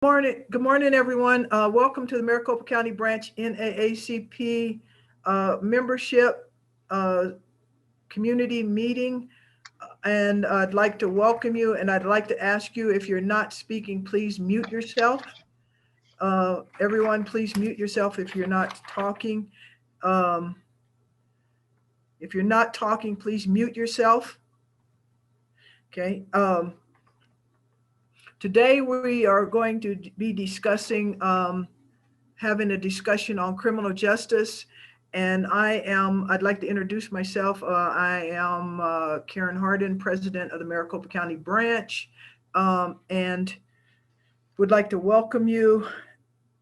Good morning, everyone. Welcome to the Maricopa County Branch NAACP membership community meeting. And I'd like to welcome you, and I'd like to ask you, if you're not speaking, please mute yourself. Everyone, please mute yourself if you're not talking. Um, if you're not talking, please mute yourself. Okay. Today we are going to be discussing having a discussion on criminal justice. And I'd like to introduce myself. I am Karen Hardin, president of the Maricopa County Branch, and would like to welcome you.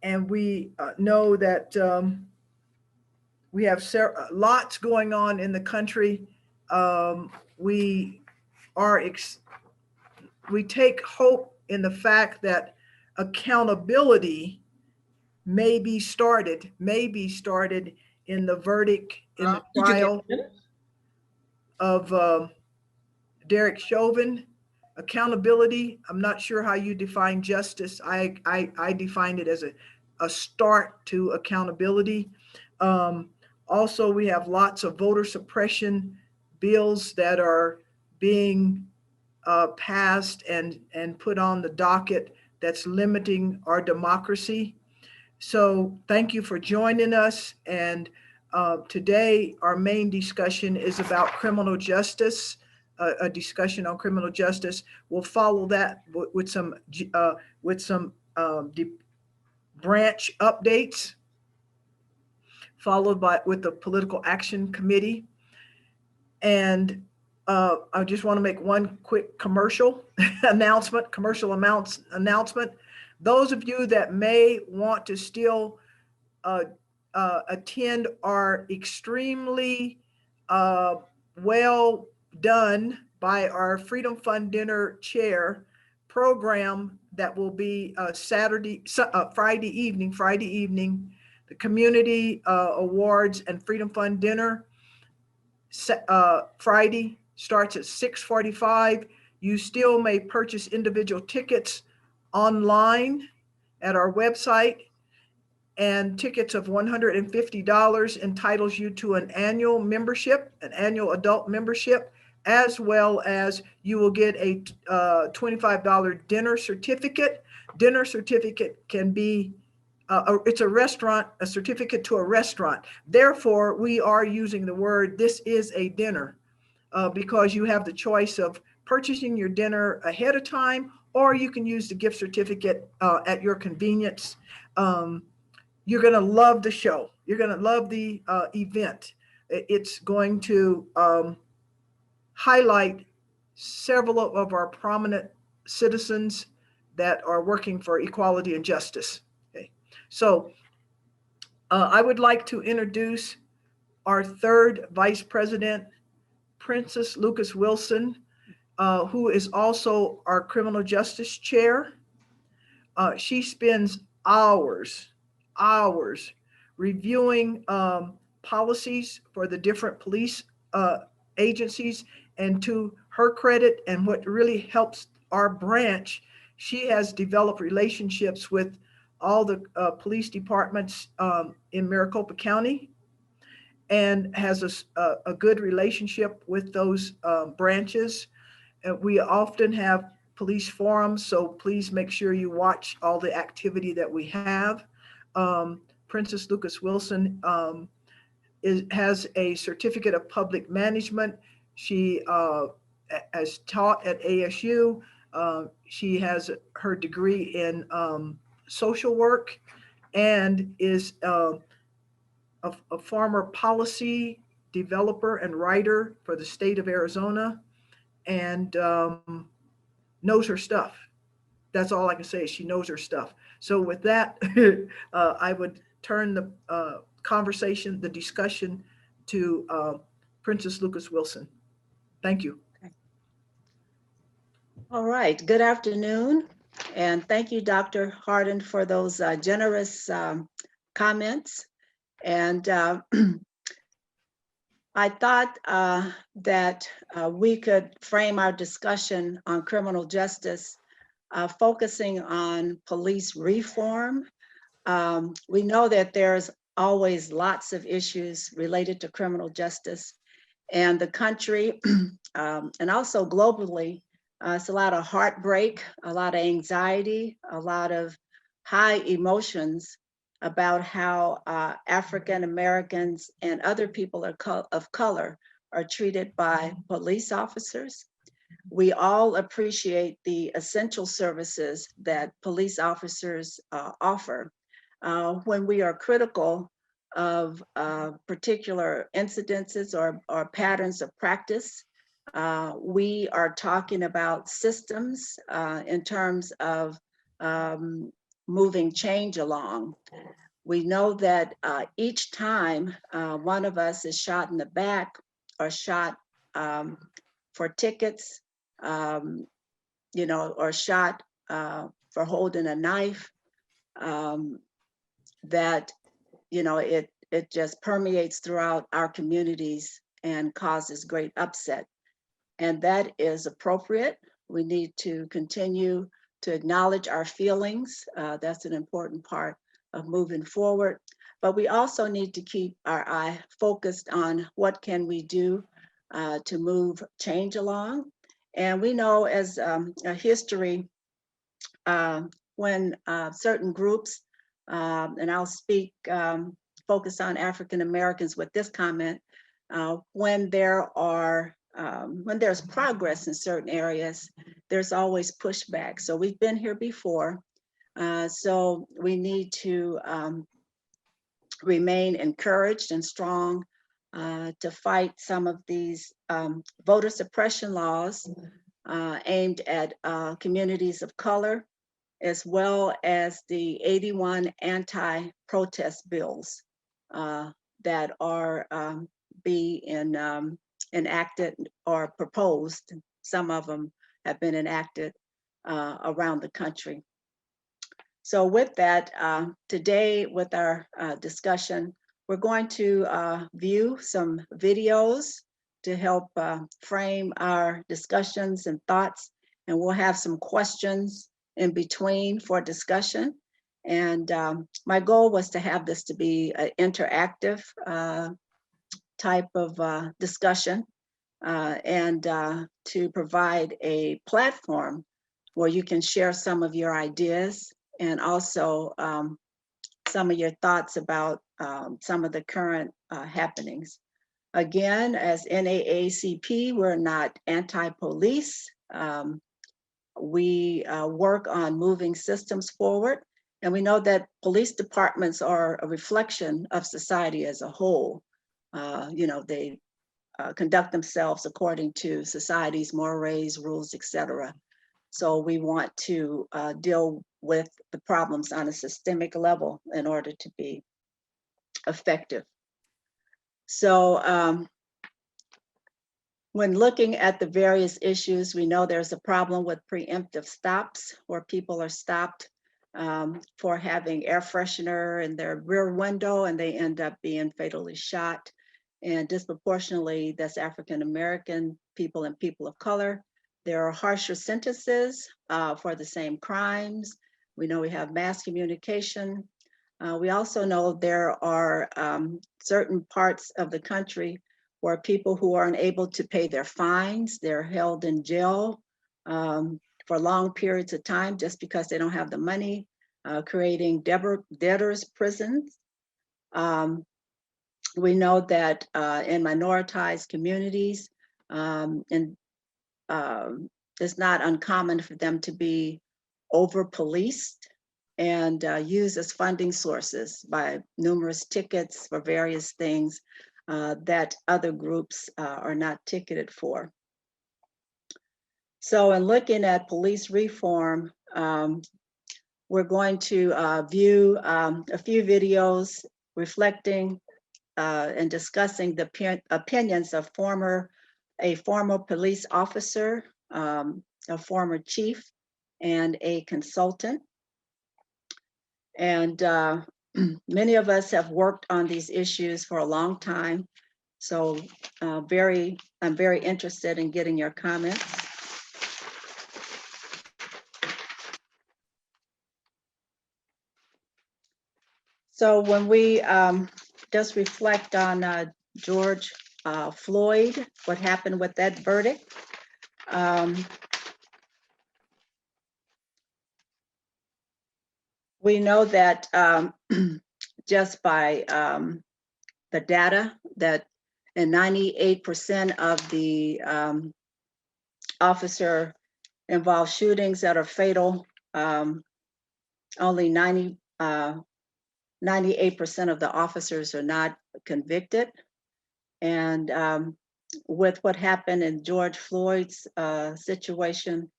And we know that we have lots going on in the country. We are we take hope in the fact that accountability may be started in the verdict in the trial of Derek Chauvin. Accountability, I'm not sure how you define justice. I define it as a start to accountability. Also, we have lots of voter suppression bills that are being passed and put on the docket that's limiting our democracy. So thank you for joining us. And today our main discussion is about criminal justice, a discussion on criminal justice. We'll follow that with some branch updates, followed with the Political Action Committee. And I just want to make one quick commercial announcement. Those of you that may want to still attend our extremely well done by our Freedom Fund Dinner Chair program that will be Friday evening, the Community Awards and Freedom Fund Dinner. Friday starts at 6:45. You still may purchase individual tickets online at our website, and tickets of $150 entitles you to an annual adult membership, as well as you will get a $25 dinner certificate. Dinner certificate can be it's a certificate to a restaurant. Therefore, we are using the word, this is a dinner, because you have the choice of purchasing your dinner ahead of time, or you can use the gift certificate at your convenience. You're going to love the show. You're going to love the event. It's going to highlight several of our prominent citizens that are working for equality and justice. Okay. So I would like to introduce our third vice president, Princess Lucas Wilson, who is also our criminal justice chair. She spends hours reviewing policies for the different police agencies. And to her credit, and what really helps our branch, she has developed relationships with all the police departments in Maricopa County, and has a good relationship with those branches. And we often have police forums, so please make sure you watch all the activity that we have. Princess Lucas Wilson has a certificate of public management. She has taught at ASU. She has her degree in social work, and is a former policy developer and writer for the state of Arizona, and knows her stuff. That's all I can say. She knows her stuff. So with that, I would turn the the discussion to Princess Lucas Wilson. Thank you. Okay. All right. Good afternoon. And thank you, Dr. Hardin, for those generous comments. And I thought that we could frame our discussion on criminal justice focusing on police reform. We know that there's always lots of issues related to criminal justice, and the country, and also globally, it's a lot of heartbreak, a lot of anxiety, a lot of high emotions about how African Americans and other people of color are treated by police officers. We all appreciate the essential services that police officers offer. When we are critical of particular incidences or patterns of practice, we are talking about systems in terms of moving change along. We know that each time one of us is shot in the back or shot for tickets, or shot for holding a knife, that it just permeates throughout our communities and causes great upset. And that is appropriate. We need to continue to acknowledge our feelings. That's an important part of moving forward. But we also need to keep our eye focused on what can we do to move change along. And we know as a history, when certain groups, and I'll speak, focus on African Americans with this comment, when there's progress in certain areas, there's always pushback. So we've been here before. So we need to remain encouraged and strong to fight some of these voter suppression laws aimed at communities of color, as well as the 81 anti-protest bills that are being enacted or proposed. Some of them have been enacted around the country. So with that, today with our discussion, we're going to view some videos to help frame our discussions and thoughts, and we'll have some questions in between for discussion. And my goal was to have this to be an interactive type of discussion and to provide a platform where you can share some of your ideas and also some of your thoughts about some of the current happenings. Again, as NAACP, we're not anti-police. We work on moving systems forward. And we know that police departments are a reflection of society as a whole. They conduct themselves according to society's mores, rules, etc. So we want to deal with the problems on a systemic level in order to be effective. So when looking at the various issues, we know there's a problem with preemptive stops where people are stopped for having air freshener in their rear window and they end up being fatally shot. And disproportionately, that's African American people and people of color. There are harsher sentences for the same crimes. We know we have mass communication. We also know there are certain parts of the country where people who aren't able to pay their fines, they're held in jail for long periods of time just because they don't have the money, creating debtors' prisons. We know that in minoritized communities, it's not uncommon for them to be over-policed and used as funding sources by numerous tickets for various things that other groups are not ticketed for. So in looking at police reform, we're going to view a few videos reflecting and discussing the opinions of a former police officer, a former chief, and a consultant. And many of us have worked on these issues for a long time. So I'm very interested in getting your comments. So when we just reflect on George Floyd, what happened with that verdict, we know that just by the data that in 98% of the officer involved shootings that are fatal, only 98% of the officers are not convicted. And with what happened in George Floyd's situation,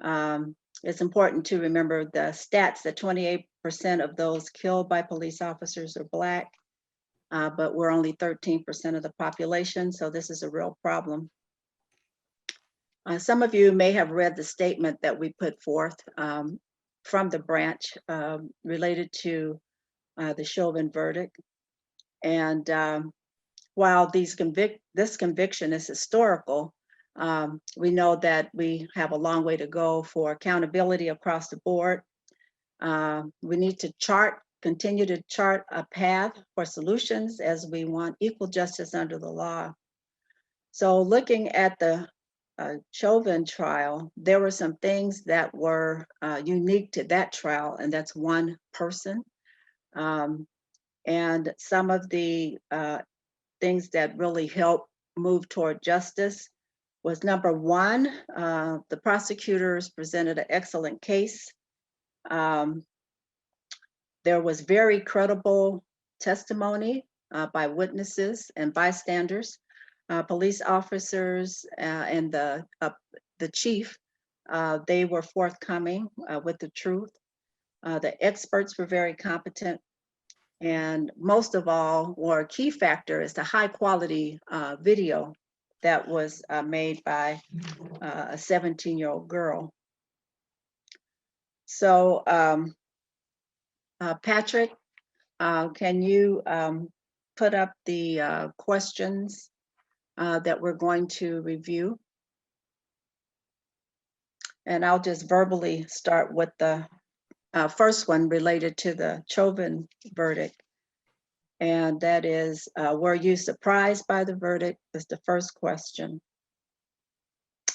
it's important to remember the stats that 28% of those killed by police officers are Black, but we're only 13% of the population, so this is a real problem. Some of you may have read the statement that we put forth from the branch related to the Chauvin verdict. And while this conviction is historical, we know that we have a long way to go for accountability across the board. We need to continue to chart a path for solutions as we want equal justice under the law. So looking at the Chauvin trial, there were some things that were unique to that trial, and that's one person. And some of the things that really helped move toward justice was, number one, the prosecutors presented an excellent case. There was very credible testimony by witnesses and bystanders. Police officers and the chief, they were forthcoming with the truth. The experts were very competent. And most of all, or a key factor, is the high quality video that was made by a 17-year-old girl. So Patrick, can you put up the questions that we're going to review? And I'll just verbally start with the first one related to the Chauvin verdict. And that is, were you surprised by the verdict? Is the first question.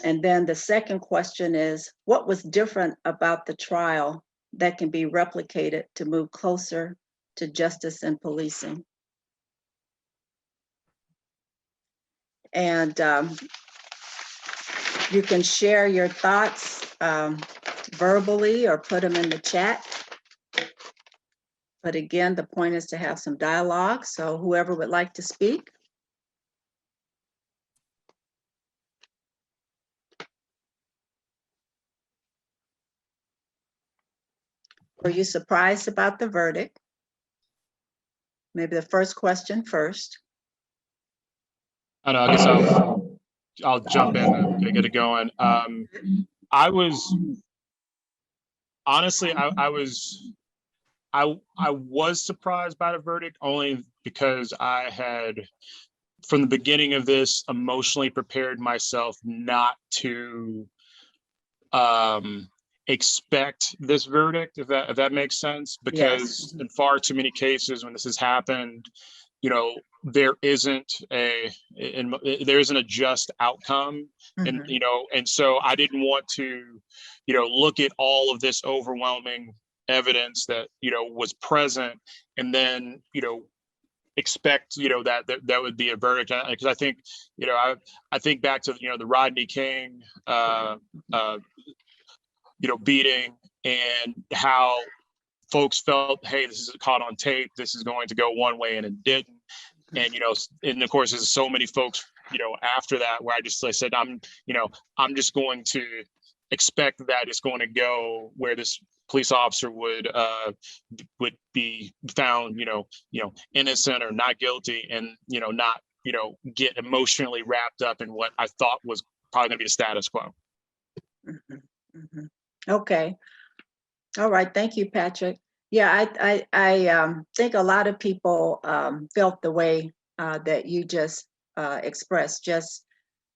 And then the second question is, what was different about the trial that can be replicated to move closer to justice and policing? And you can share your thoughts verbally or put them in the chat. But again, the point is to have some dialogue. So whoever would like to speak. Were you surprised about the verdict? Maybe the first question first. I know, I guess I'll jump in to get it going. I was honestly, I was surprised by the verdict, only because I had, from the beginning of this, emotionally prepared myself not to expect this verdict, if that makes sense, because in far too many cases when this has happened, you know, there isn't a just outcome. And you know, and so I didn't want to, you know, look at all of this overwhelming evidence that, you know, was present, and then, you know, expect, you know, that would be a verdict. Because I think, you know, I think back to, you know, the Rodney King you know, beating, and how folks felt, hey, this is caught on tape, this is going to go one way, and it didn't. And, you know, and of course, there's so many folks, you know, after that, where I said, I'm just going to expect that it's going to go where this police officer would be found, you know, innocent or not guilty, and, you know, not, you know, get emotionally wrapped up in what I thought was probably going to be the status quo. Okay. All right. Thank you, Patrick. Yeah, I think a lot of people felt the way that you just expressed. Just,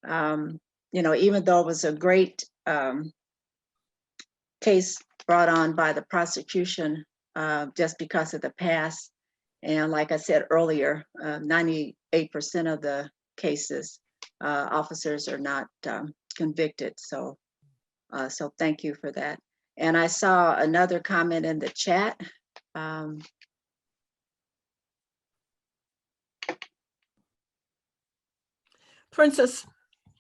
you know, even though it was a great case brought on by the prosecution, just because of the past, And like I said earlier, 98% of the cases, officers are not convicted. So thank you for that. And I saw another comment in the chat. Princess,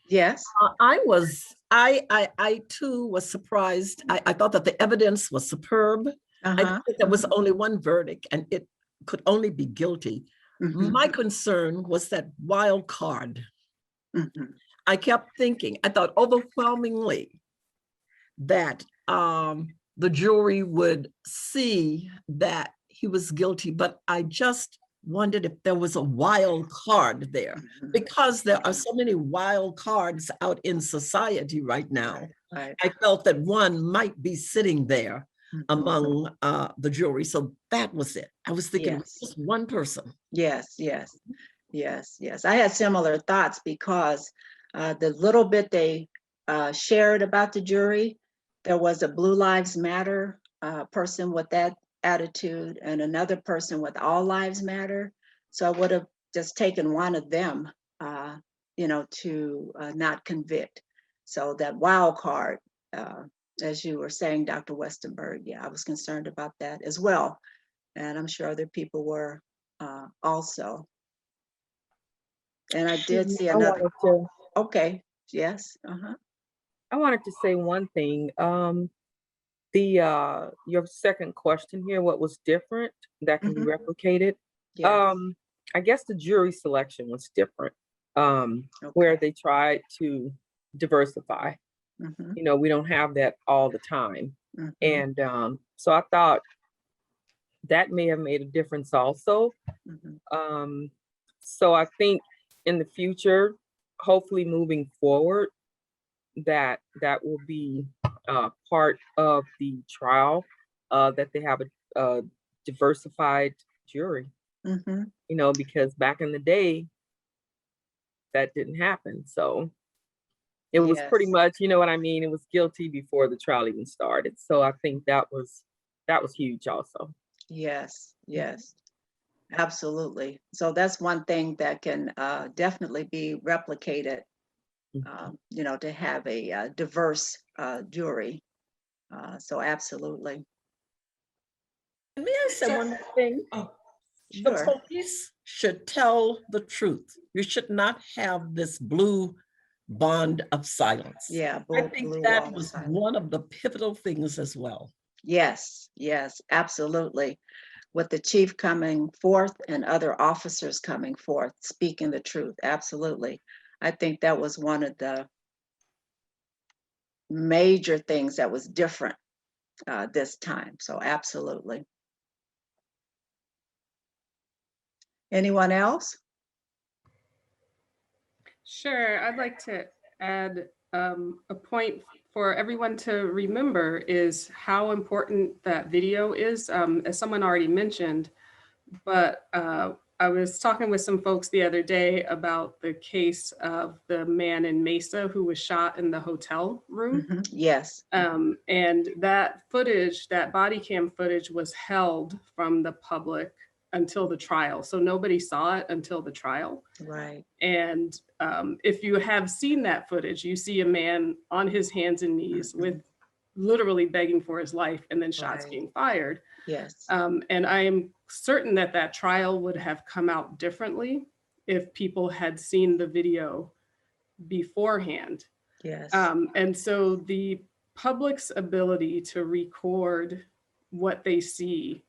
Yes. I too was surprised. I thought that the evidence was superb. I think there was only one verdict and it could only be guilty. Mhm. My concern was that wild card. Mhm. I kept thinking, I thought overwhelmingly that the jury would see that he was guilty, but I just wondered if there was a wild card there, Mhm. because there are so many wild cards out in society right now. Right. I felt that one might be sitting there Mhm. among the jury. So that was it. I was thinking Yes. just one person. Yes. I had similar thoughts because the little bit they shared about the jury, there was a Blue Lives Matter person with that attitude and another person with All Lives Matter. So I would have just taken one of them, to not convict. So that wild card, as you were saying, Dr. Westenberg, yeah, I was concerned about that as well. And I'm sure other people were also. And I did see I another. wanted to, Okay, yes. I wanted to say one thing. Your second question here, what was different that can be replicated? Yes. I guess the jury selection was different, where Okay. they tried to diversify. Mhm, You know, we don't have that all the time. mhm. And so I thought that may have made a difference also. Mhm. So I think in the future, hopefully moving forward, that will be part of the trial, that they have a diversified jury, Mhm. you know, because back in the day, that didn't happen. So it was pretty Yes. much, you know what I mean? It was guilty before the trial even started. So I think that was huge also. Yes. Absolutely. So that's one thing that can definitely be replicated, to have a diverse jury. So absolutely. May I say one more thing? The Sure. police should tell the truth. You should not have this blue bond of silence. Yeah. I think Blue that wall of was silence. one of the pivotal things as well. Yes, absolutely. With the chief coming forth and other officers coming forth, speaking the truth. Absolutely. I think that was one of the major things that was different this time. So absolutely. Anyone else? Sure, I'd like to add a point for everyone to remember is how important that video is, as someone already mentioned, but I was talking with some folks the other day about the case of the man in Mesa who was shot in the hotel room. Mhm. Yes. And that footage, that body cam footage was held from the public until the trial. So nobody saw it until the trial. Right. And if you have seen that footage, you see a man on his hands and knees with literally begging for his life and then shots Right. being fired. Yes. And I am certain that that trial would have come out differently if people had seen the video beforehand. Yes. And so the public's ability to record what they see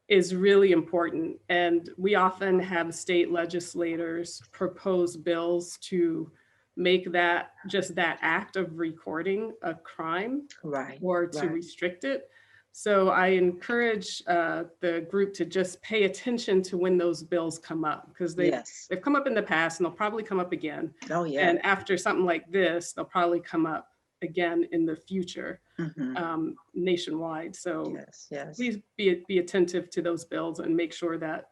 is really important. And we often have state legislators propose bills to make that just that act of recording a crime Right. or to Right. restrict it. So I encourage the group to just pay attention to when those bills come up, because they've come up in the past and they'll probably come up again. Oh, yeah. And after something like this, they'll probably come up again in the future nationwide. So Yes. please be attentive to those bills and make sure that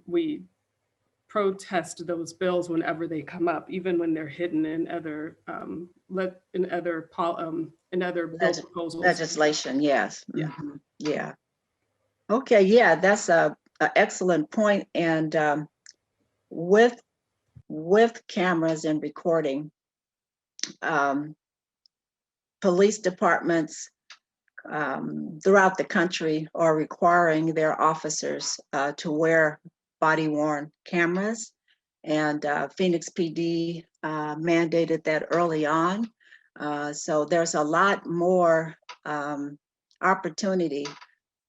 we protest those bills whenever they come up, even when they're hidden in other bill proposals. Legislation. Yes. Yeah. Yeah. Okay. Yeah. That's an excellent point. And with cameras and recording, police departments throughout the country are requiring their officers to wear body-worn cameras. And Phoenix PD mandated that early on. So there's a lot more opportunity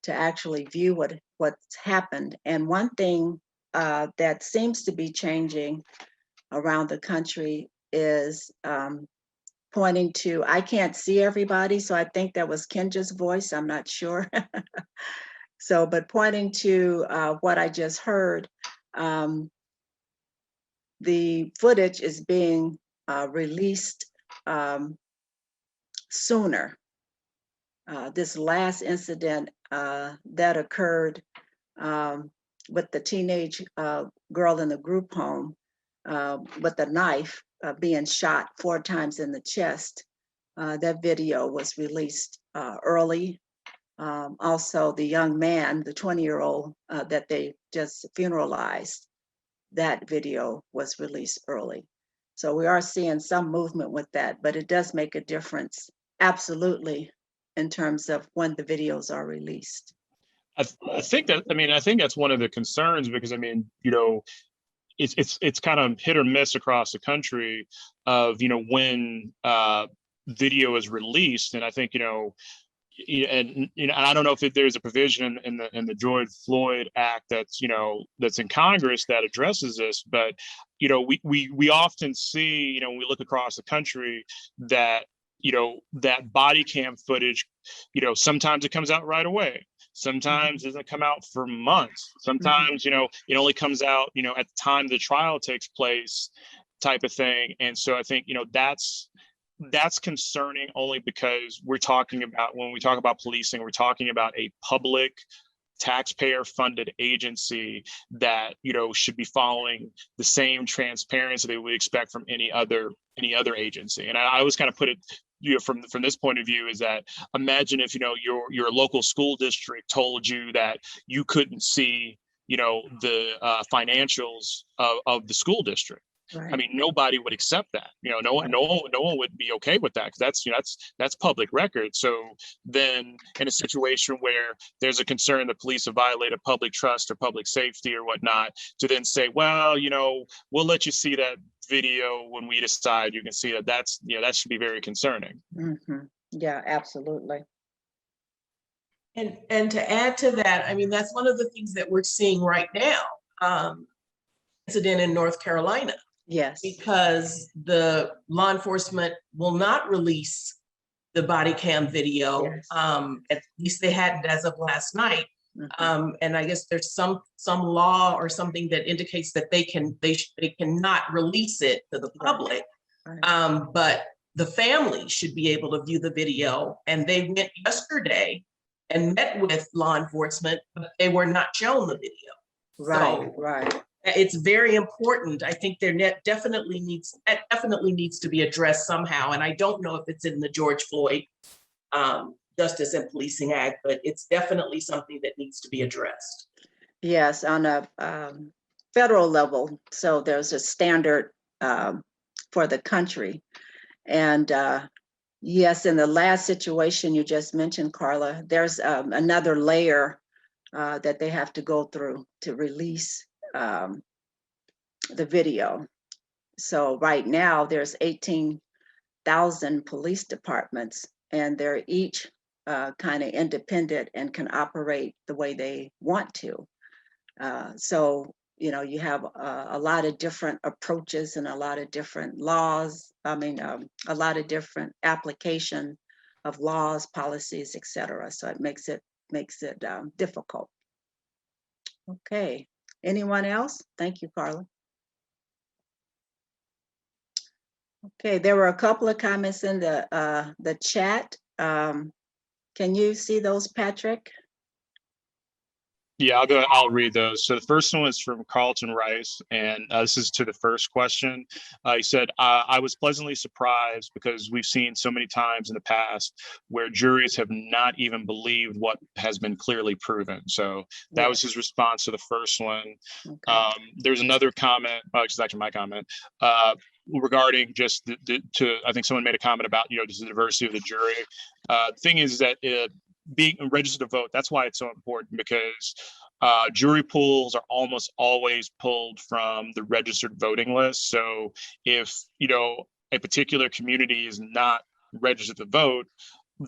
to actually view what's happened. And one thing that seems to be changing around the country is pointing to, I can't see everybody, so I think that was Kendra's voice, I'm not sure. So, but pointing to what I just heard, the footage is being released sooner. This last incident that occurred with the teenage girl in the group home with a knife being shot 4 times in the chest, that video was released early. Also, the young man, the 20-year-old that they just funeralized, that video was released early. So we are seeing some movement with that, but it does make a difference, absolutely, in terms of when the videos are released. I think that's one of the concerns, because it's kind of hit or miss across the country of, when video is released. And I think, and I don't know if there's a provision in the George Floyd Act that's in Congress that addresses this, but we often see, when we look across the country, that that body cam footage, sometimes it comes out right away. Sometimes it doesn't come out for months. Sometimes, it only comes out, at the time the trial takes place, type of thing. And so I think, that's concerning, only because when we talk about policing, we're talking about a public, taxpayer funded agency that should be following the same transparency that we expect from any other agency. And I always kind of put it from this point of view, is that, imagine if your local school district told you that you couldn't see the financials of the school district. Right. I mean, nobody would accept that. No one would be okay with that, because that's public record. So then, in a situation where there's a concern that police have violated public trust or public safety or whatnot, to then say, well, we'll let you see that video when we decide you can see that, that should be very concerning. Mm-hmm. Yeah, absolutely. And to add to that, I mean, that's one of the things that we're seeing right now. Incident in North Carolina. Yes. Because the law enforcement will not release the body cam video. Yes. At least they hadn't as of last night. Mm-hmm. And I guess there's some law or something that indicates that they cannot release it to the public. Right. But the family should be able to view the video. And they went yesterday and met with law enforcement, but they were not shown the video. Right. So, right. it's very important. I think definitely needs to be addressed somehow. And I don't know if it's in the George Floyd Justice and Policing Act, but it's definitely something that needs to be addressed. Yes, on a federal level. So there's a standard for the country. And yes, in the last situation you just mentioned, Carla, there's another layer that they have to go through to release the video. So right now there's 18,000 police departments, and they're each kind of independent and can operate the way they want to. So, you have a lot of different approaches and a lot of different laws. I mean, a lot of different application of laws, policies, etc. So it makes it difficult. Okay. Anyone else? Thank you, Carla. Okay, there were a couple of comments in the chat. Can you see those, Patrick? Yeah, I'll read those. So the first one is from Carlton Rice, and this is to the first question. He said, I was pleasantly surprised because we've seen so many times in the past where juries have not even believed what has been clearly proven. So that was his response to the first one. Okay. There's another comment, it's actually my comment, regarding just I think someone made a comment about, just the diversity of the jury. The thing is that being registered to vote, that's why it's so important, because jury pools are almost always pulled from the registered voting list. So if, a particular community is not registered to vote,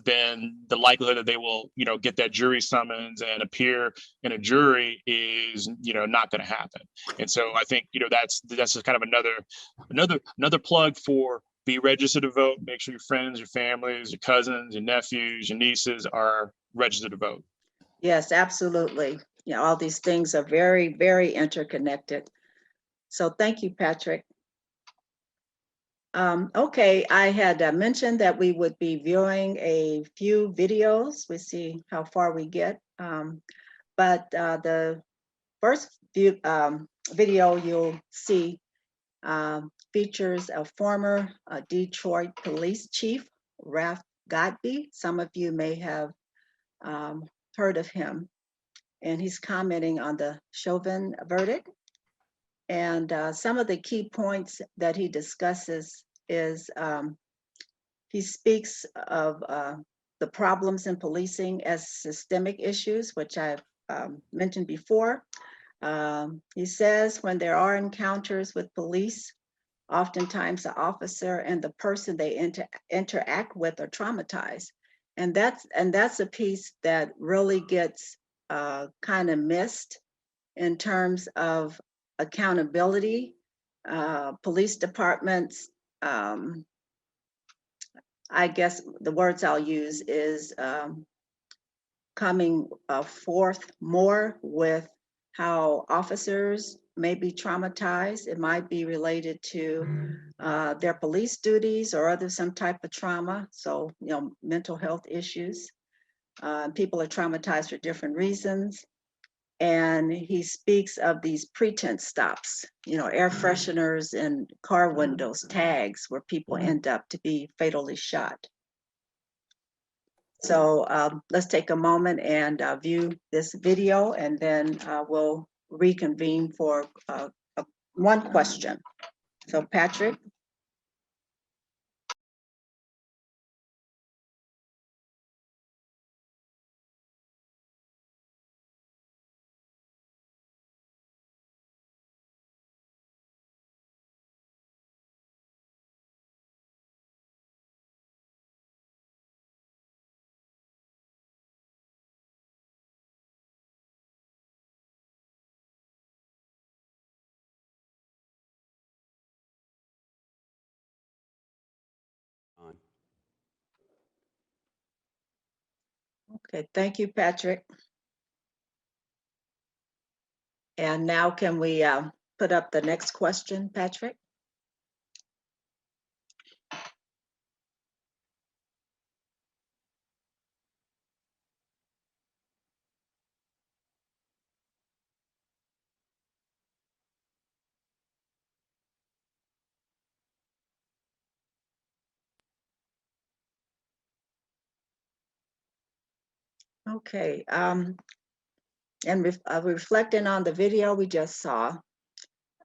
then the likelihood that they will, get that jury summons and appear in a jury is, not going to happen. And so I think, that's just kind of another plug for be registered to vote. Make sure your friends, your families, your cousins, your nephews, your nieces are registered to vote. Yes, absolutely. All these things are very, very interconnected. So thank you, Patrick. Okay, I had mentioned that we would be viewing a few videos. We see how far we get. But the first video you'll see features a former Detroit police chief, Ralph Godbey. Some of you may have heard of him, and he's commenting on the Chauvin verdict. And some of the key points that he discusses is he speaks of the problems in policing as systemic issues, which I've mentioned before. He says when there are encounters with police, oftentimes the officer and the person they interact with are traumatized. And that's a piece that really gets kind of missed in terms of accountability. Police departments, I guess the words I'll use is coming forth more with how officers may be traumatized. It might be related to their police duties or some type of trauma. So, mental health issues. People are traumatized for different reasons. And he speaks of these pretense stops, air fresheners and car windows, tags, where people end up to be fatally shot. So let's take a moment and view this video, and then we'll reconvene for one question. So Patrick. Okay, thank you, Patrick. And now can we put up the next question, Patrick? Okay, and reflecting on the video we just saw,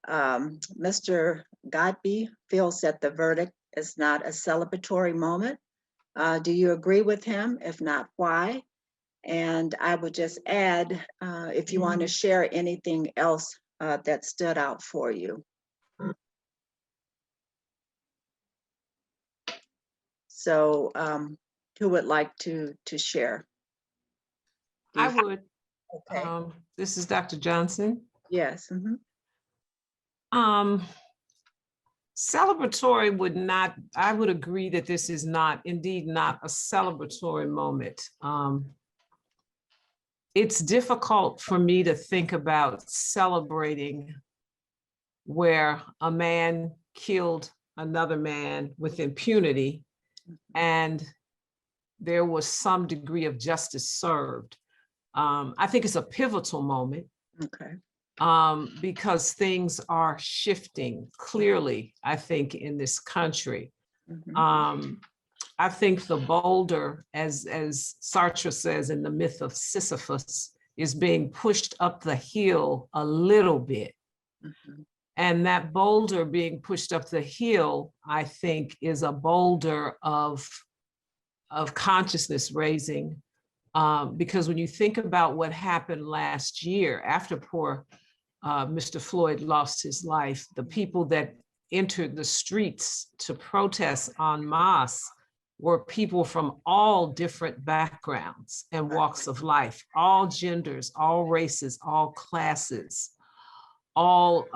Mr. Godbey feels that the verdict is not a celebratory moment. Do you agree with him? If not, why? And I would just add, if you want to share anything else that stood out for you. So who would like to share? I would. Okay. This is Dr. Johnson. Yes. Celebratory would not, I would agree that this is not, indeed not a celebratory moment. It's difficult for me to think about celebrating where a man killed another man with impunity and there was some degree of justice served. I think it's a pivotal moment Okay. because things are shifting clearly, I think, in this country. Mhm. I think the boulder, as Sartre says in the myth of Sisyphus, is being pushed up the hill a little bit. Mhm. And that boulder being pushed up the hill, I think, is a boulder of consciousness raising. Because when you think about what happened last year after poor Mr. Floyd lost his life, the people that entered the streets to protest en masse were people from all different backgrounds and walks of life, all genders, all races, all classes, all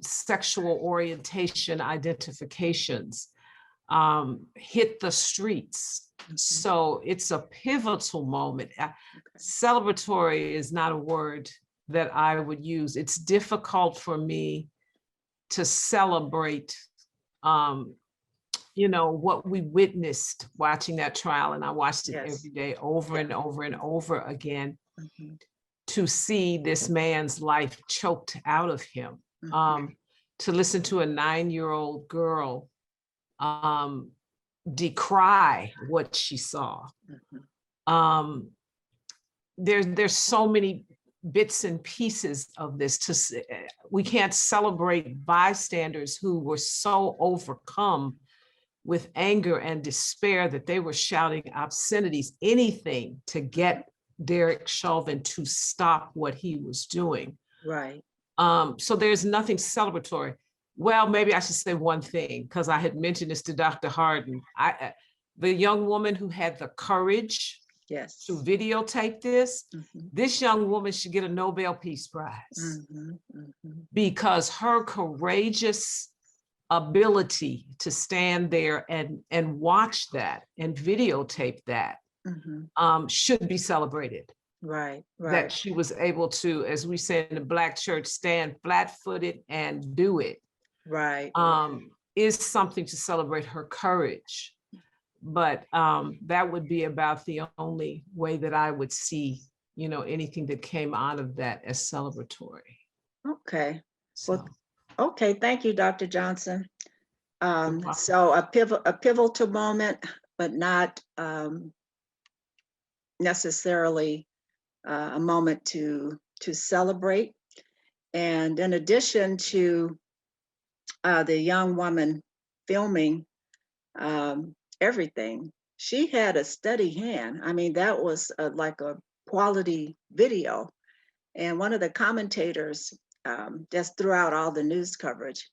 sexual orientation identifications hit the streets. So it's a pivotal moment. Celebratory is not a word that I would use. It's difficult for me to celebrate, what we witnessed watching that trial. And I watched it Yes. every day over and over and over again Mhm. to see this man's life choked out of him. Mhm. To listen to a 9-year-old girl decry what she saw. Mhm. There's so many bits and pieces of this we can't celebrate bystanders who were so overcome with anger and despair that they were shouting obscenities, anything to get Derek Chauvin to stop what he was doing. Right. So there's nothing celebratory. Well, maybe I should say one thing, because I had mentioned this to Dr. Harden. The young woman who had the courage Yes. to videotape this, Mhm. this young woman should get a Nobel Peace Prize Mhm. Mhm. because her courageous ability to stand there and watch that and videotape that Mhm. should be celebrated. Right. That Right. she was able to, as we say in the Black church, stand flat-footed and do it, Right. is something to celebrate her courage. But that would be about the only way that I would see, anything that came out of that as celebratory. Okay. So, Well, okay. Thank you, Dr. Johnson. problem. So a pivotal moment, but not necessarily a moment to celebrate. And in addition to the young woman filming everything, she had a steady hand. I mean, that was like a quality video. And one of the commentators just throughout all the news coverage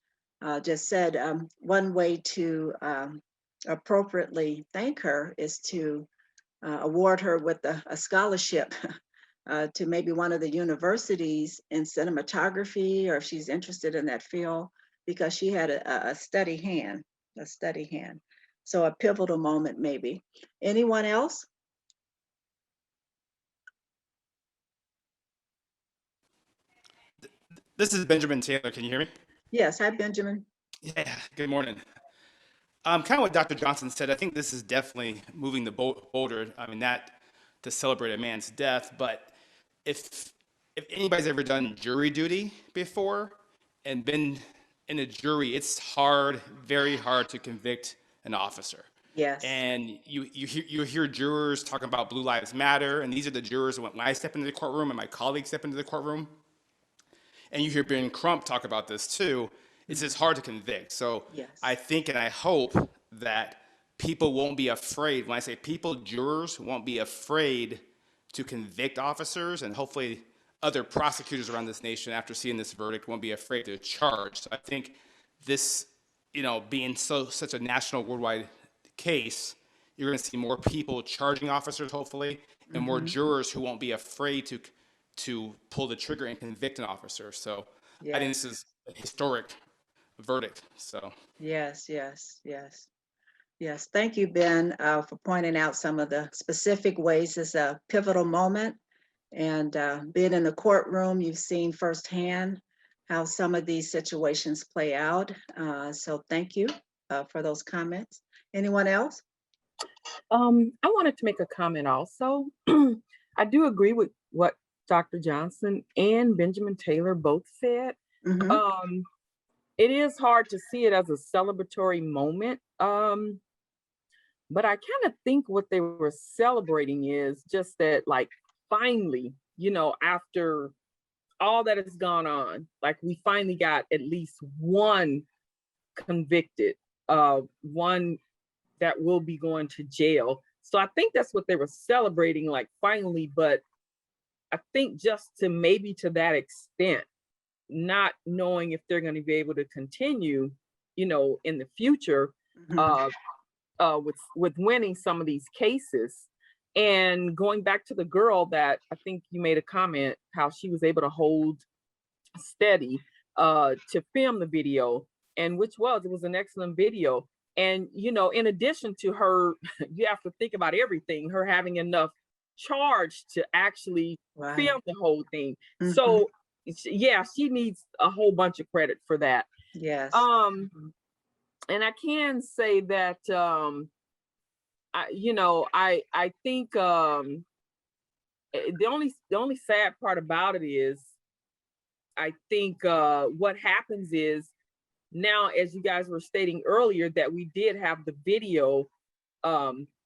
just said one way to appropriately thank her is to award her with a scholarship to maybe one of the universities in cinematography, or if she's interested in that field, because she had a steady hand, a steady hand. So a pivotal moment, maybe. Anyone else? This is Benjamin Taylor. Can you hear me? Yes, hi, Benjamin. Yeah. Good morning. Kind of what Dr. Johnson said. I think this is definitely moving the boulder. I mean, not to celebrate a man's death, but if anybody's ever done jury duty before and been in a jury, it's hard, very hard to convict an officer. Yes. And you hear jurors talking about Blue Lives Matter, and these are the jurors when I step into the courtroom and my colleagues step into the courtroom. And you hear Ben Crump talk about this too. It's just hard to convict. So Yes. I think and I hope that people won't be afraid. When I say people, jurors won't be afraid to convict officers, and hopefully other prosecutors around this nation, after seeing this verdict, won't be afraid to charge. So I think this, being such a national, worldwide case, you're going to see more people charging officers, hopefully, and more jurors who won't be afraid to pull the trigger and convict an officer. So I think this is a historic verdict. So Yes, yes, yes. Yes, thank you, Ben, for pointing out some of the specific ways it's a pivotal moment. And being in the courtroom, you've seen firsthand how some of these situations play out. So thank you for those comments. Anyone else? I wanted to make a comment also. I do agree with what Dr. Johnson and Benjamin Taylor both said. Mhm. It is hard to see it as a celebratory moment. But I kind of think what they were celebrating is just that, like, finally, after all that has gone on, like, we finally got at least one convicted, one that will be going to jail. So I think that's what they were celebrating, like, finally. But I think just to that extent, not knowing if they're going to be able to continue, in the future, Mhm. with winning some of these cases. And going back to the girl that I think you made a comment, how she was able to hold steady to film the video, and it was an excellent video. And in addition to her, you have to think about everything, her having enough charge to actually Right. film the whole thing. Mhm. So yeah, she needs a whole bunch of credit for that. Yes. Um, and I can say that I think the only sad part about it is I think what happens is now, as you guys were stating earlier, that we did have the video.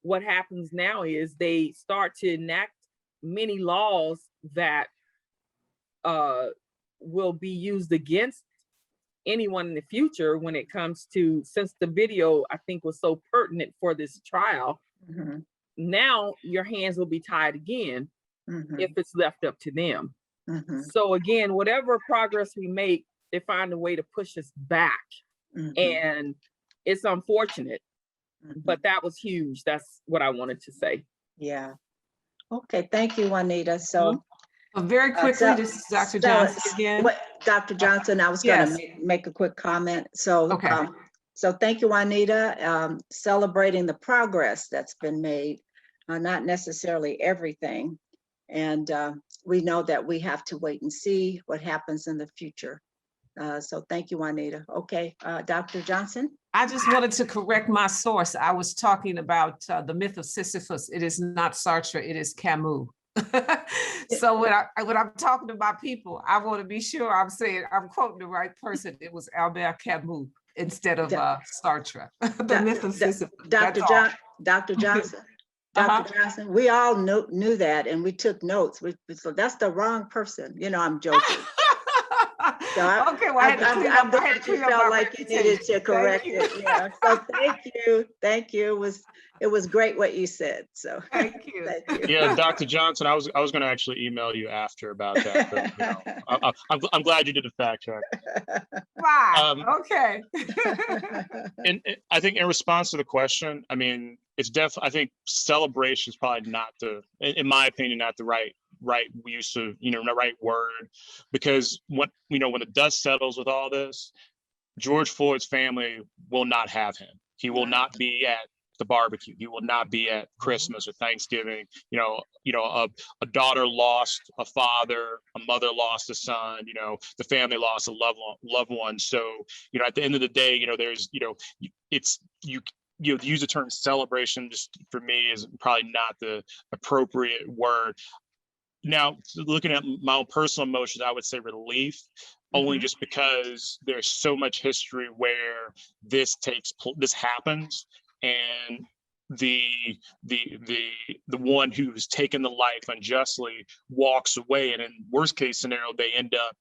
What happens now is they start to enact many laws that will be used against anyone in the future when it comes to, since the video I think was so pertinent for this trial, Mhm. now your hands will be tied again Mhm. if it's left up to them. Mhm. So again, whatever progress we make, they find a way to push us back. Mhm. And it's unfortunate, Mhm. but that was huge. That's what I wanted to say. Yeah. Okay. Thank you, Juanita. So. Very quickly, So- this is Dr. so Johnson it's- again. what- Dr. Johnson, I was going Yes. to make a quick comment. So, Okay. So thank you, Juanita, celebrating the progress that's been made, not necessarily everything. And we know that we have to wait and see what happens in the future. So thank you, Juanita. Okay, Dr. Johnson? I just wanted to correct my source. I was talking about the myth of Sisyphus. It is not Sartre, it is Camus. So when I'm talking about people, I want to be sure I'm quoting the right person. It was Albert Camus instead of Sartre. The myth of Sisyphus. Dr. That's all. Johnson, Uh-huh. Dr. Johnson, we all knew that, and we took notes. So that's the wrong person. I'm joking. So Okay, well, I had to clean up. I'm glad you felt like you needed to correct it. Yeah. So thank you. It was great what you said. So Thank you. thank you. Yeah, Dr. Johnson, I was going to actually email you after about that. But, I'm glad you did a fact check. Wow. Okay. And I think in response to the question, I mean, it's definitely, I think celebration is probably not in my opinion, not the right use of, the right word, because when the dust settles with all this, George Floyd's family will not have him. He will not be at the barbecue. He will not be at Christmas or Thanksgiving. A daughter lost a father, a mother lost a son, the family lost a loved one. So, at the end of the day, there's, it's, you use the term celebration, just for me, is probably not the appropriate word. Now, looking at my own personal emotions, I would say relief, only just because there's so much history where this happens, and the one who's taken the life unjustly walks away, and in worst case scenario, they end up,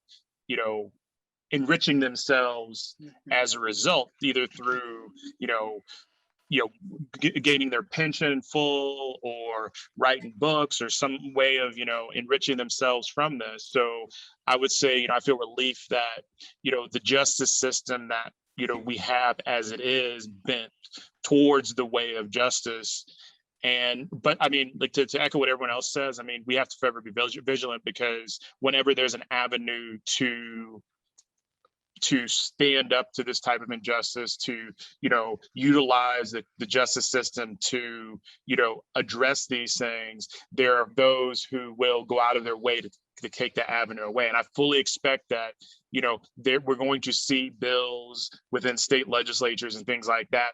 enriching themselves as a result, either through, gaining their pension in full, or writing books, or some way of, enriching themselves from this. So I would say, I feel relief that, the justice system that, we have as it is bent towards the way of justice. But I mean, like, to echo what everyone else says, I mean, we have to forever be vigilant, because whenever there's an avenue to stand up to this type of injustice, to, utilize the justice system to, address these things, there are those who will go out of their way to take that avenue away. And I fully expect that, we're going to see bills within state legislatures and things like that,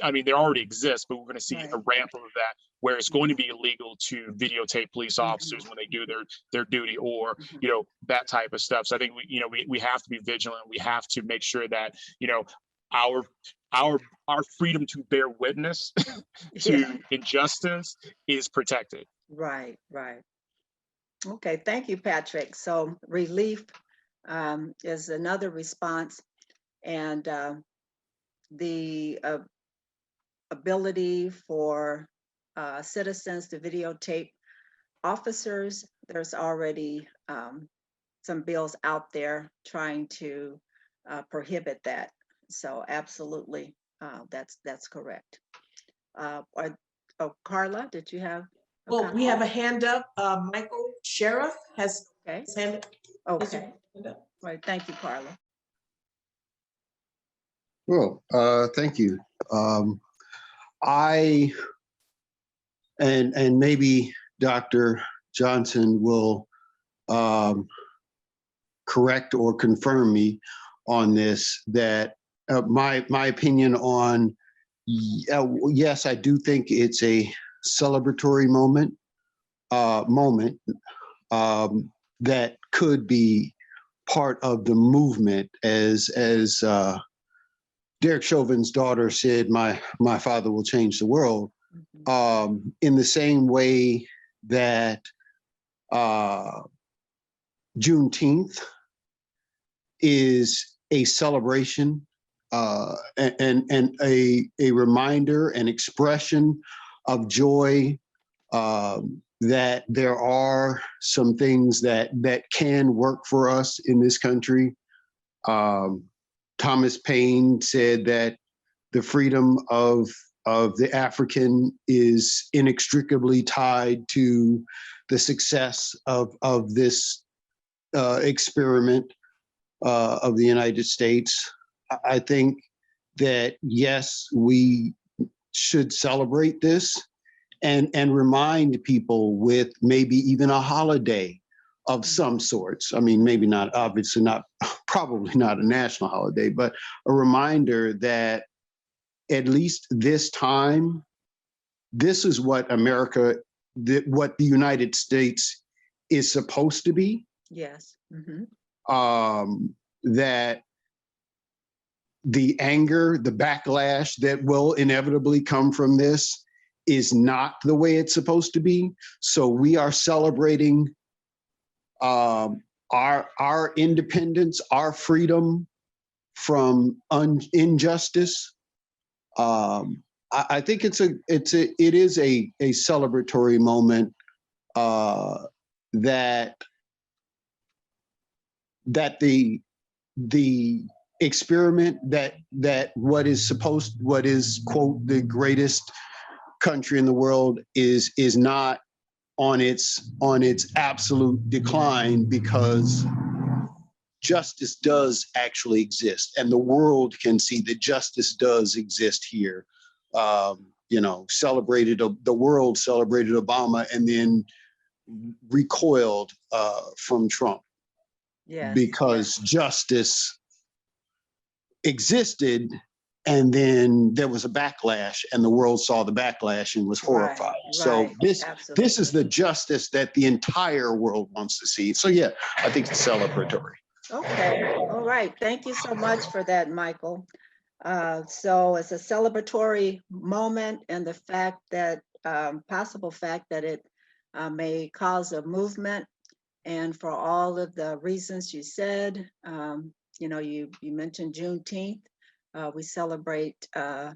I mean, they already exist, but we're going to see a ramp of that, where it's going to be illegal to videotape police officers when they do their duty, or that type of stuff. So I think we have to be vigilant. We have to make sure that our freedom to bear witness to injustice is protected. Right, right. Okay, thank you, Patrick. So relief is another response, and the ability for citizens to videotape officers. There's already some bills out there trying to prohibit that. So absolutely, that's correct. Carla, did you have? Well, we have a hand up. Michael Sheriff has Okay. his hand. Okay. Right. Thank you, Carla. Well, thank you. And maybe Dr. Johnson will correct or confirm me on this, that my opinion on, yes, I do think it's a celebratory moment that could be part of the movement, as Derek Chauvin's daughter said, my father will change the world. In the same way that Juneteenth is a celebration and a reminder, an expression of joy, that there are some things that can work for us in this country. Thomas Paine said that the freedom of the African is inextricably tied to the success of this experiment of the United States. I think that, yes, we should celebrate this and remind people with maybe even a holiday of some sorts. I mean, maybe not, obviously not, probably not a national holiday, but a reminder that at least this time, this is what America, what the United States is supposed to be. Yes. That the anger, the backlash that will inevitably come from this is not the way it's supposed to be. So we are celebrating our independence, our freedom from injustice. I think it is a celebratory moment that the experiment that what is quote the greatest country in the world is not on its absolute decline, because justice does actually exist, and the world can see that justice does exist here. The world celebrated Obama and then recoiled from Trump. Yes. Because justice existed, and then there was a backlash, and the world saw the backlash and was horrified. So this is the justice that the entire world wants to see. So yeah, I think it's celebratory. Okay, all right. Thank you so much for that, Michael. So it's a celebratory moment, and the fact that, possible fact that it may cause a movement, and for all of the reasons you said, you mentioned Juneteenth. We celebrate that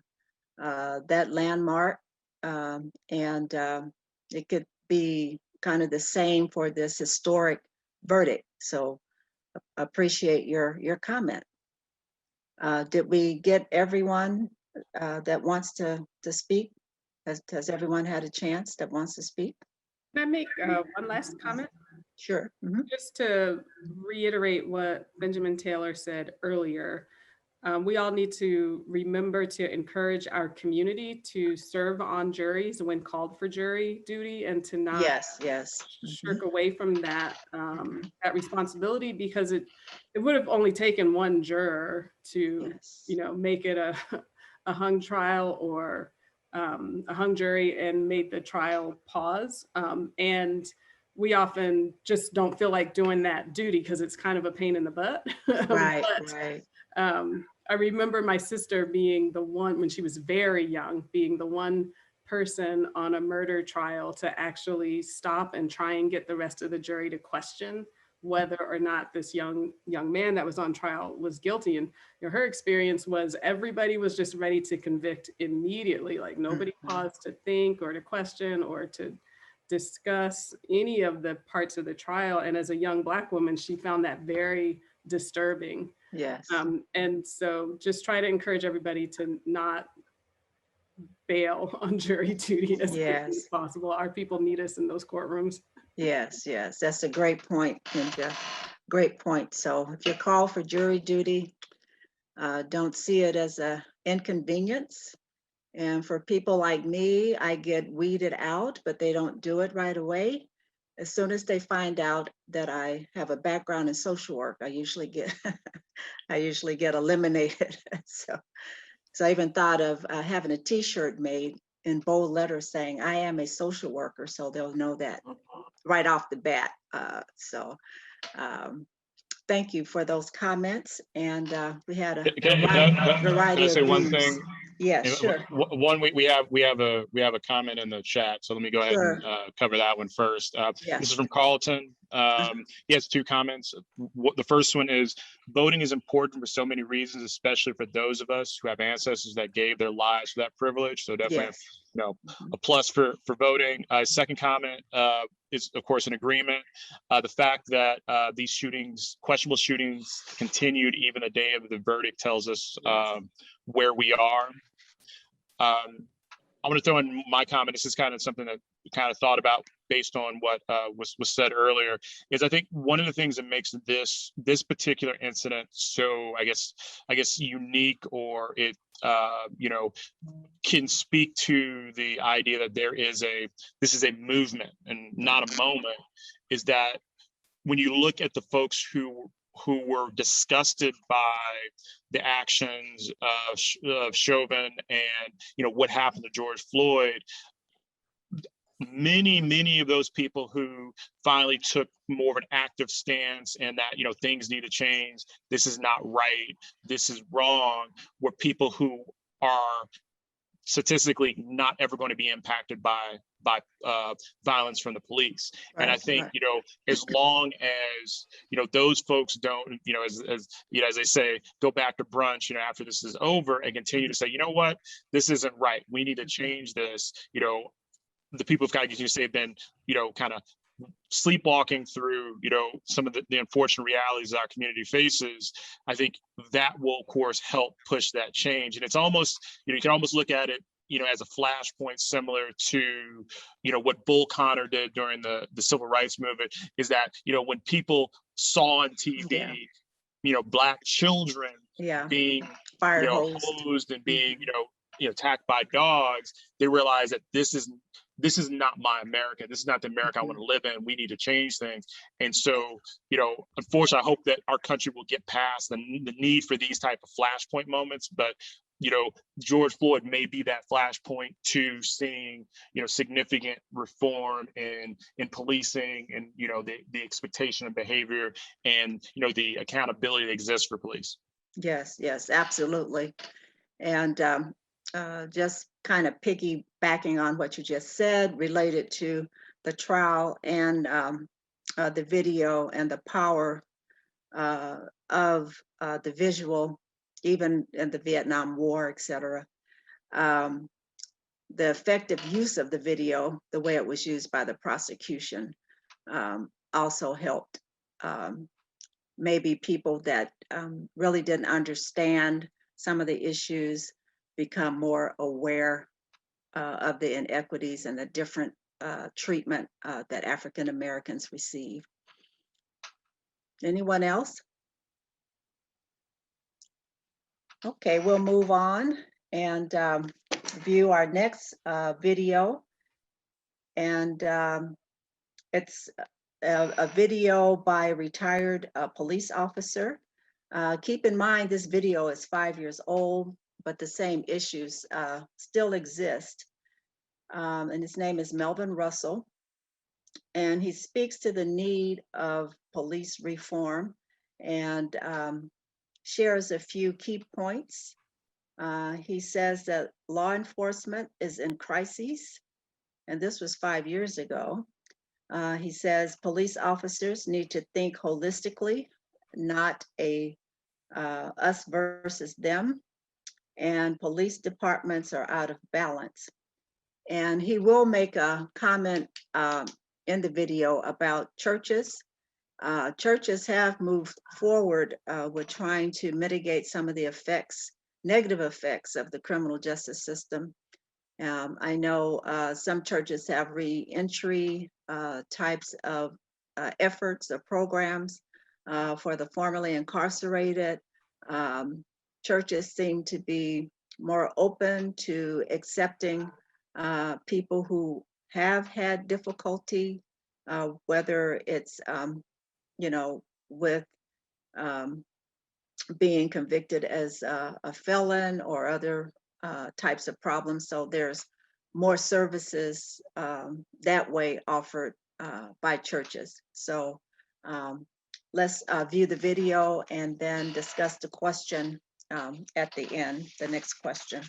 landmark, and it could be kind of the same for this historic verdict. So appreciate your comment. Did we get everyone that wants to speak? Has everyone had a chance that wants to speak? Can I make one last comment? Sure. Just to reiterate what Benjamin Taylor said earlier, we all need to remember to encourage our community to serve on juries when called for jury duty, and to not shirk away from that that responsibility, because it would have only taken one juror to make it a hung trial or a hung jury and made the trial pause. And we often just don't feel like doing that duty because it's kind of a pain in the butt. Right, But right. I remember my sister being the one, when she was very young, being the one person on a murder trial to actually stop and try and get the rest of the jury to question whether or not this young man that was on trial was guilty. And her experience was everybody was just ready to convict immediately. Like nobody paused to think or to question or to discuss any of the parts of the trial. And as a young Black woman, she found that very disturbing. Yes. And so just try to encourage everybody to not bail on jury duty as quickly as possible. Our people need us in those courtrooms. Yes, yes, that's a great point, Kenta. Great point. So if you're called for jury duty, don't see it as an inconvenience. And for people like me, I get weeded out, but they don't do it right away. As soon as they find out that I have a background in social work, I usually get eliminated. So I even thought of having a T-shirt made in bold letters saying, "I am a social worker," so they'll know that right off the bat. Thank you for those comments. And we had a variety of say one views. thing? Yeah, And sure. One, we have a comment in the chat, so let me go ahead and cover that one first. Yeah. This is from Carlton. He has two comments. The first one is, voting is important for so many reasons, especially for those of us who have ancestors that gave their lives for that privilege. So definitely, a plus for voting. Second comment is, of course, an agreement. The fact that these shootings, questionable shootings, continued even the day of the verdict tells us where we are. I'm going to throw in my comment. This is kind of something that we kind of thought about based on what was said earlier. Is I think one of the things that makes this particular incident so I guess unique, or it can speak to the idea that this is a movement and not a moment, is that when you look at the folks who were disgusted by the actions of Chauvin and what happened to George Floyd, many of those people who finally took more of an active stance and that things need to change, this is not right, this is wrong, were people who are statistically not ever going to be impacted by violence from the police. Right, and I think, as long as, those folks don't, as they say, go back to brunch, after this is over and continue to say, you know what, this isn't right, we need to change this. The people of Cayuga State have been, kind of sleepwalking through, some of the unfortunate realities our community faces. I think that will, of course, help push that change. And it's almost, you can almost look at it, as a flashpoint, similar to, what Bull Connor did during the civil rights movement, is that, when people saw on TV, Black children being hosed and being, attacked by dogs, they realized that this is not my America. This is not the America I want to live in. We need to change things. And so, unfortunately, I hope that our country will get past the need for these type of flashpoint moments. But, George Floyd may be that flashpoint to seeing, significant reform in policing and, the expectation of behavior and, the accountability that exists for police. Yes, absolutely. And just kind of piggybacking on what you just said related to the trial and the video and the power of the visual, even in the Vietnam War, et cetera. The effective use of the video, the way it was used by the prosecution, also helped maybe people that really didn't understand some of the issues become more aware of the inequities and the different treatment that African Americans receive. Anyone else? Okay, we'll move on and view our next video. And it's a video by a retired police officer. Keep in mind, this video is 5 years old, but the same issues still exist. And his name is Melvin Russell. And he speaks to the need of police reform and shares a few key points. He says that law enforcement is in crises, and this was 5 years ago. He says police officers need to think holistically, not us versus them, and police departments are out of balance. And he will make a comment in the video about churches. Churches have moved forward with trying to mitigate some of the negative effects of the criminal justice system. I know some churches have re-entry types of efforts or programs for the formerly incarcerated. Churches seem to be more open to accepting people who have had difficulty, whether it's, with being convicted as a felon or other types of problems. So there's more services that way offered by churches. So let's view the video and then discuss the question at the end, the next question.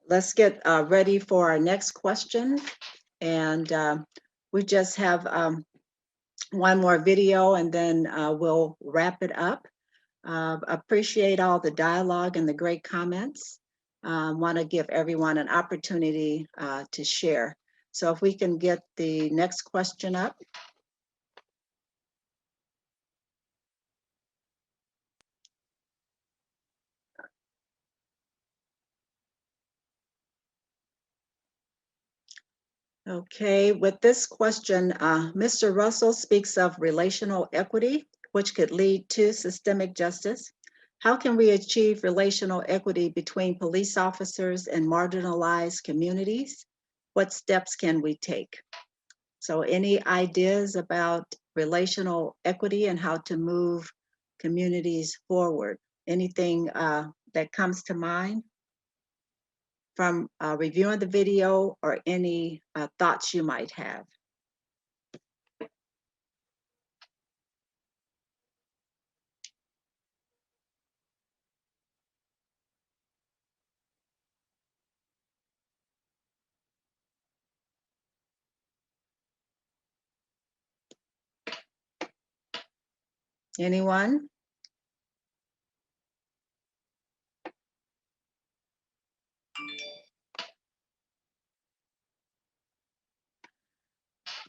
Let's get ready for our next question. And we just have one more video and then we'll wrap it up. Appreciate all the dialogue and the great comments. Want to give everyone an opportunity to share. So if we can get the next question up. Okay, with this question, Mr. Russell speaks of relational equity, which could lead to systemic justice. How can we achieve relational equity between police officers and marginalized communities? What steps can we take? So any ideas about relational equity and how to move communities forward? Anything that comes to mind from reviewing the video, or any thoughts you might have? Anyone?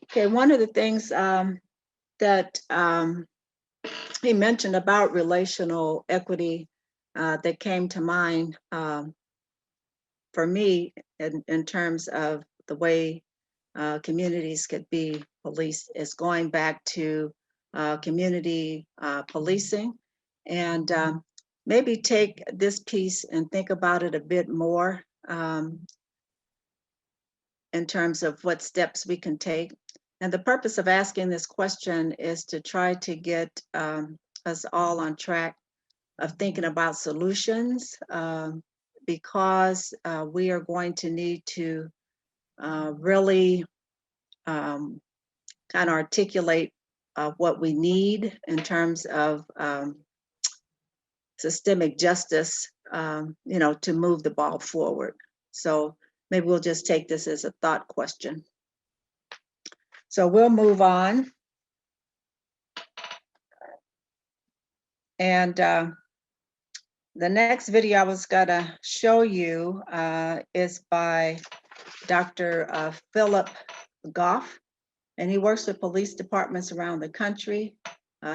Okay, one of the things that he mentioned about relational equity that came to mind for me in terms of the way communities could be policed is going back to community policing, and maybe take this piece and think about it a bit more in terms of what steps we can take. And the purpose of asking this question is to try to get us all on track of thinking about solutions, because we are going to need to really kind of articulate what we need in terms of systemic justice, to move the ball forward. So maybe we'll just take this as a thought question. So we'll move on. And the next video I was gonna show you is by Dr. Philip Goff. and he works with police departments around the country.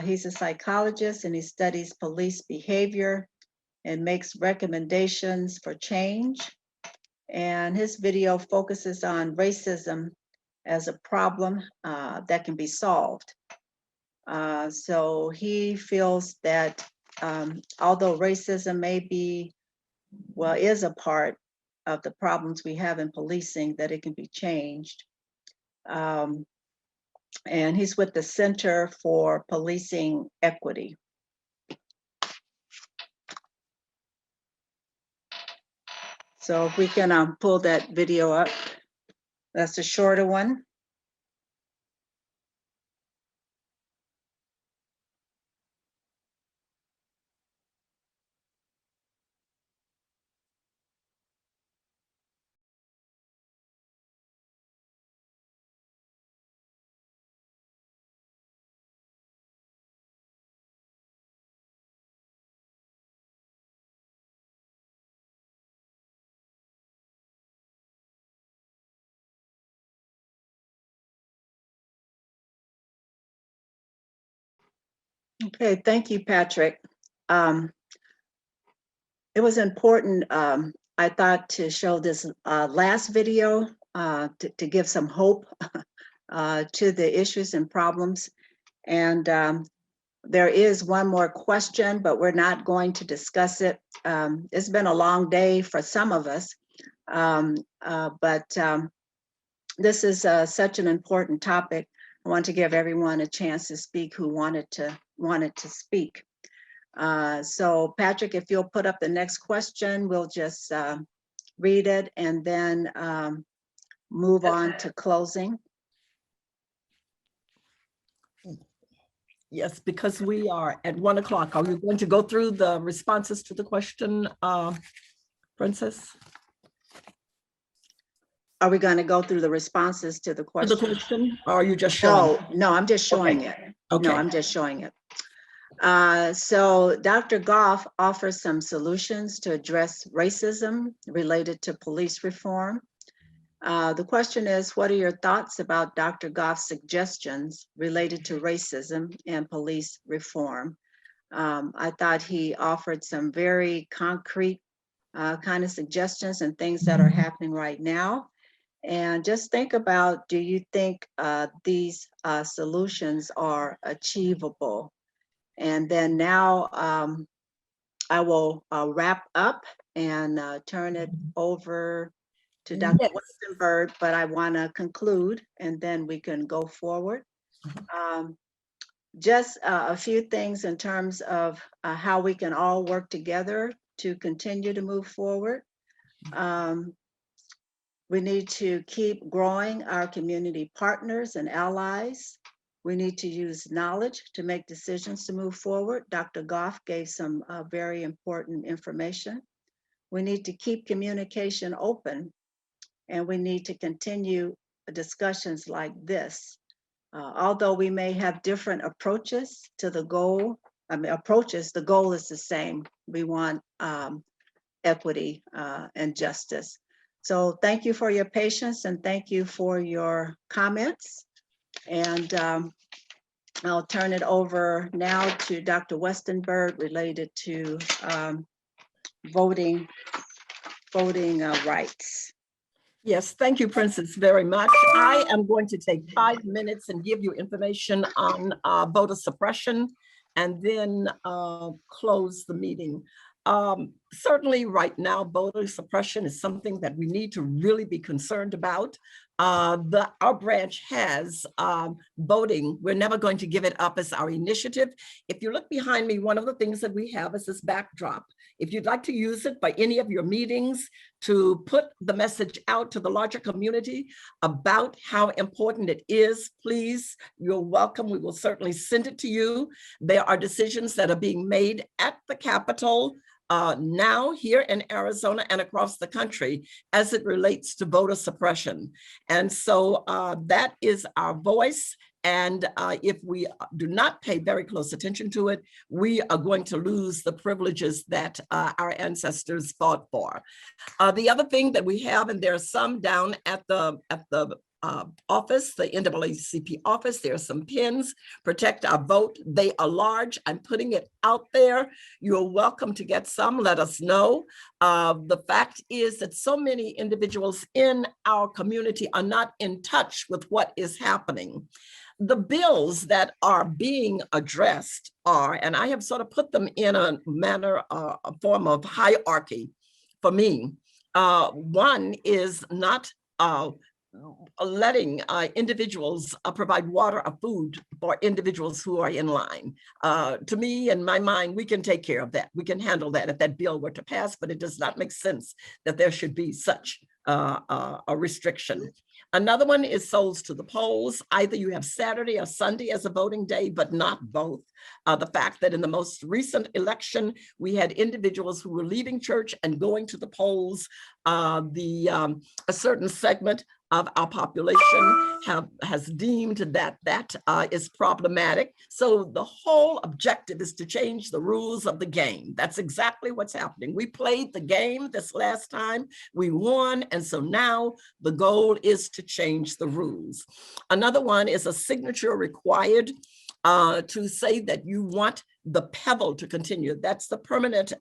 He's a psychologist and he studies police behavior and makes recommendations for change. And his video focuses on racism as a problem that can be solved. So he feels that although racism may be, well, is a part of the problems we have in policing, that it can be changed. And he's with the Center for Policing Equity. So if we can pull that video up, that's a shorter one. Okay, thank you, Patrick. It was important, I thought, to show this last video to give some hope to the issues and problems. And there is one more question, but we're not going to discuss it. It's been a long day for some of us, but this is such an important topic. I want to give everyone a chance to speak who wanted to speak. So Patrick, if you'll put up the next question, we'll just read it and then move on to closing. Yes, because we are at 1 o'clock. Are you going to go through the responses to the question, Princess? Are we going to go through the responses to the To the question? question, or are you just showing? No, I'm just showing it. Okay. No, I'm just showing it. So Dr. Goff offers some solutions to address racism related to police reform. The question is, what are your thoughts about Dr. Goff's suggestions related to racism and police reform? I thought he offered some very concrete kind of suggestions and things that are happening right now. And just think about, do you think these solutions are achievable? And then now I will wrap up and turn it over to Dr. Yes. Westenberg, but I want to conclude and then we can go forward. Just a few things in terms of how we can all work together to continue to move forward. We need to keep growing our community partners and allies. We need to use knowledge to make decisions to move forward. Dr. Goff gave some very important information. We need to keep communication open, and we need to continue discussions like this. Although we may have different approaches to the goal, the goal is the same. We want equity and justice. So thank you for your patience and thank you for your comments. And I'll turn it over now to Dr. Westenberg related to voting rights. Yes, thank you, Princess, very much. I am going to take 5 minutes and give you information on voter suppression and then close the meeting. Certainly right now, voter suppression is something that we need to really be concerned about. Our branch has voting. We're never going to give it up as our initiative. If you look behind me, one of the things that we have is this backdrop. If you'd like to use it by any of your meetings to put the message out to the larger community about how important it is, please, you're welcome. We will certainly send it to you. There are decisions that are being made at the Capitol now here in Arizona and across the country as it relates to voter suppression. And so that is our voice. And if we do not pay very close attention to it, we are going to lose the privileges that our ancestors fought for. The other thing that we have, and there are some down at the office, the NAACP office. There are some pins, protect our vote. They are large. I'm putting it out there. You're welcome to get some, let us know. The fact is that so many individuals in our community are not in touch with what is happening. The bills that are being addressed are, and I have sort of put them in a manner, a form of hierarchy for me. One is not letting individuals provide water or food for individuals who are in line. To me, in my mind, we can take care of that. We can handle that if that bill were to pass, but it does not make sense that there should be such a restriction. Another one is souls to the polls. Either you have Saturday or Sunday as a voting day, but not both. The fact that in the most recent election, we had individuals who were leaving church and going to the polls. A certain segment of our population has deemed that is problematic. So the whole objective is to change the rules of the game. That's exactly what's happening. We played the game this last time, we won, and so now the goal is to change the rules. Another one is a signature required to say that you want the PEVEL to continue. That's the permanent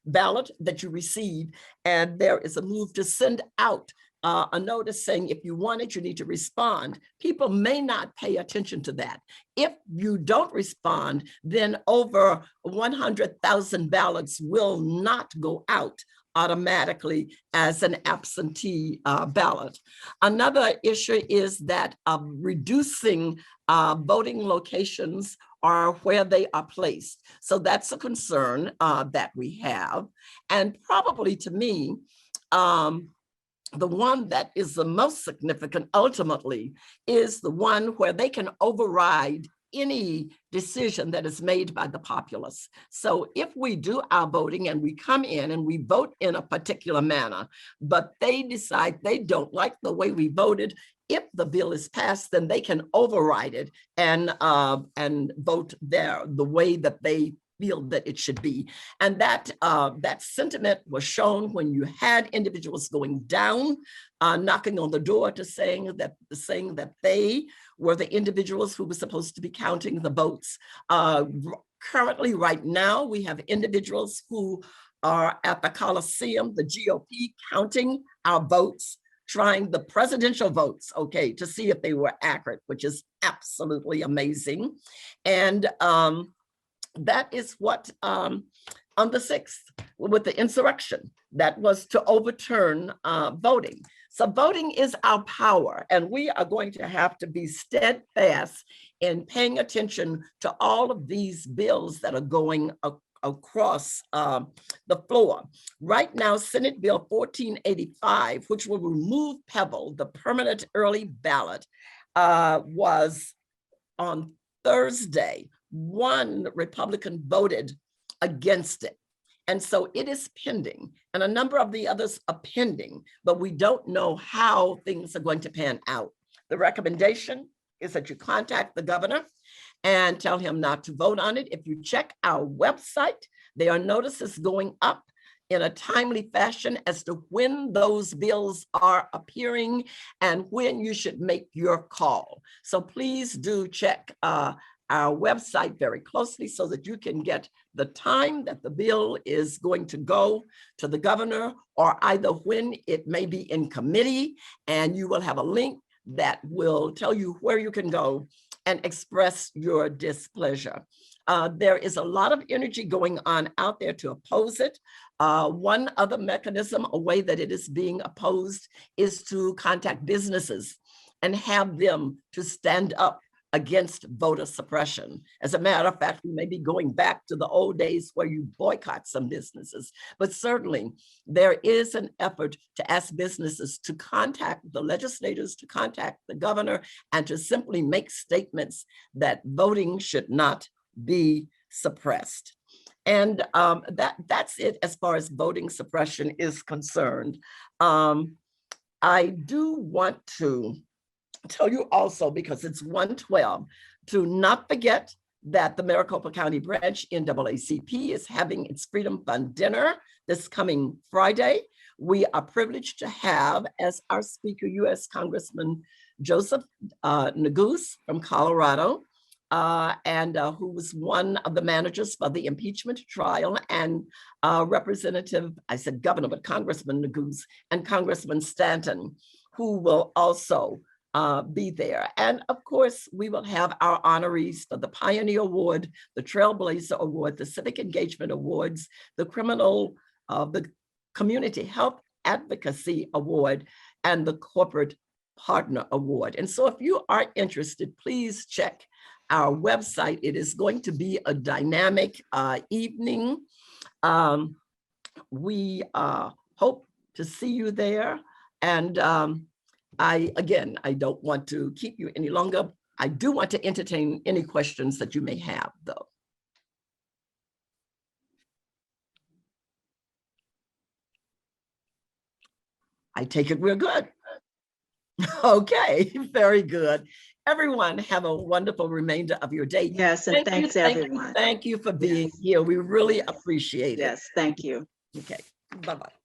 ballot that you receive, and there is a move to send out a notice saying if you want it, you need to respond. People may not pay attention to that. If you don't respond, then over 100,000 ballots will not go out automatically as an absentee ballot. Another issue is that reducing voting locations are where they are placed. So that's a concern that we have. And probably to me, the one that is the most significant ultimately is the one where they can override any decision that is made by the populace. So if we do our voting and we come in and we vote in a particular manner, but they decide they don't like the way we voted, if the bill is passed, then they can override it and vote the way that they feel that it should be. And that sentiment was shown when you had individuals going down, knocking on the door to saying that they were the individuals who were supposed to be counting the votes. Currently, right now, we have individuals who are at the Coliseum, the GOP, counting our votes, trying the presidential votes, okay, to see if they were accurate, which is absolutely amazing. And that is what on the 6th with the insurrection, that was to overturn voting. So voting is our power, and we are going to have to be steadfast in paying attention to all of these bills that are going across the floor. Right now, Senate Bill 1485, which will remove PEVEL, the permanent early ballot, was on Thursday. One Republican voted against it. And so it is pending, and a number of the others are pending, but we don't know how things are going to pan out. The recommendation is that you contact the governor and tell him not to vote on it. If you check our website, there are notices going up in a timely fashion as to when those bills are appearing and when you should make your call. So please do check our website very closely so that you can get the time that the bill is going to go to the governor, or either when it may be in committee, and you will have a link that will tell you where you can go and express your displeasure. There is a lot of energy going on out there to oppose it. One other mechanism, a way that it is being opposed, is to contact businesses and have them to stand up against voter suppression. As a matter of fact, we may be going back to the old days where you boycott some businesses, but certainly there is an effort to ask businesses to contact the legislators, to contact the governor, and to simply make statements that voting should not be suppressed. And that's it as far as voting suppression is concerned. I do want to tell you also, because it's 1:12, to not forget that the Maricopa County Branch NAACP is having its Freedom Fund dinner this coming Friday. We are privileged to have as our speaker U.S. Congressman Joseph Neguse from Colorado, and who was one of the managers for the impeachment trial, and Representative, I said Governor, but Congressman Neguse and Congressman Stanton, who will also be there. And of course, we will have our honorees for the Pioneer Award, the Trailblazer Award, the Civic Engagement Awards, the the Community Health Advocacy Award, and the Corporate Partner Award. And so if you are interested, please check our website. It is going to be a dynamic evening. We hope to see you there. And I don't want to keep you any longer. I do want to entertain any questions that you may have, though. I take it we're good. Okay, very good. Everyone have a wonderful remainder of your day. Yes, and thanks everyone. Thank you for being here. We really appreciate it. Yes, thank you. Okay, bye-bye.